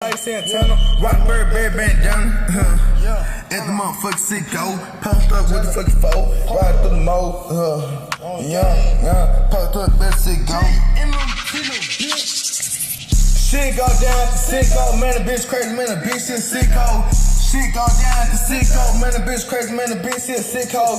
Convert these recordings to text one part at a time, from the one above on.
Like Santana, Rockbird, Bear bandana. At the motherfucking sicko, pumped up with the fucking foe, ride through the mode. Pumped up, best sicko. Shit go down to sicko, man, the bitch crazy, man, the bitch is sicko. Shit go down to sicko, man, the bitch crazy, man, the bitch is sicko.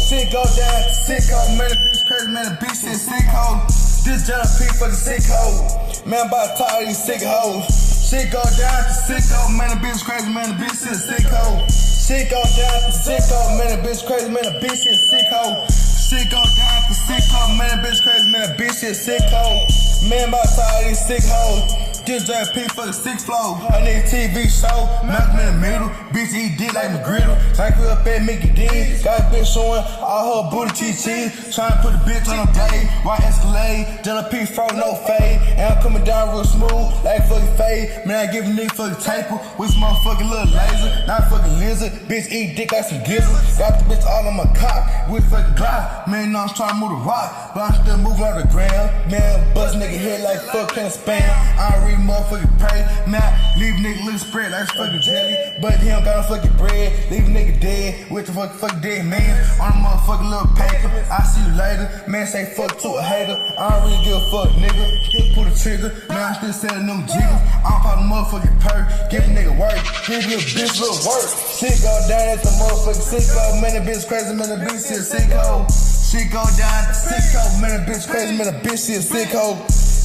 Shit go down to sicko, man, the bitch crazy, man, the bitch is sicko. This JP for the sicko, man, I'm about tired of these sick hoes. Shit go down to sicko, man, the bitch crazy, man, the bitch is sicko. Shit go down to sicko, man, the bitch crazy, man, the bitch is sicko. Shit go down to sicko, man, the bitch crazy, man, the bitch is sicko. Man, I'm about tired of these sick hoes. This JP for the sick flow. I need a TV show, Malcolm in the middle. Bitch eat dick like McGriddle. Thank you up at Mickey D. Got a bitch showing all her booty cheese. Trying to put a bitch on a day. White Escalade, JP fro, no fade. And I'm coming down real smooth, like fucking fade. Man, I give a nigga fucking taper with some motherfucking little laser. Not fucking lizard. Bitch eat dick like some gizzard. Got the bitch all on my cock with fucking Glock. Man, I'm trying to move the rock, but I'm still moving on the ground. Man, bust nigga head like fucking spam. I don't read motherfucking pray. Man, leave nigga look spread like fucking jelly. But he don't got no fucking bread. Leave nigga dead with the fucking dead man on a motherfucking little paper. I see you later. Man, say fuck to a hater. I don't really give a fuck, nigga. Just pull the trigger. Man, I'm still selling them jiggers. I'm pop the motherfucking perk. Give a nigga work. Give you a bitch little work. Shit go down at the motherfucking sicko. Man, the bitch crazy. Man, the bitch is sicko. Shit go down at the sicko. Man, the bitch crazy. Man, the bitch is sicko.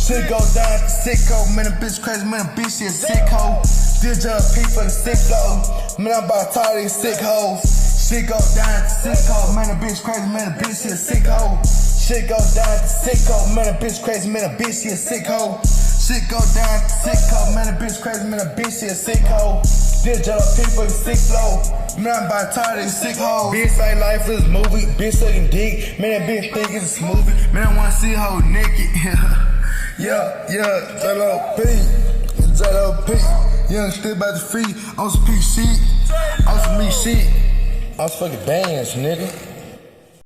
Shit go down to sicko, man, the bitch crazy, man, the bitch is sicko. This JP for the sicko, man, I'm about tired of these sick hoes. Shit go down to sicko, man, the bitch crazy, man, the bitch is sicko. Shit go down to sicko, man, the bitch crazy, man, the bitch is sicko. Shit go down to sicko, man, the bitch crazy, man, the bitch is sicko. This JP for the sick flow, man, I'm about tired of these sick hoes. Bitch say life is a movie, bitch sucking dick, man, that bitch think it's a smoothie. Man, I wanna see a hoe naked, Yeah, JP. You understood about the free on some PC, on some me shit. I was fucking bands, nigga.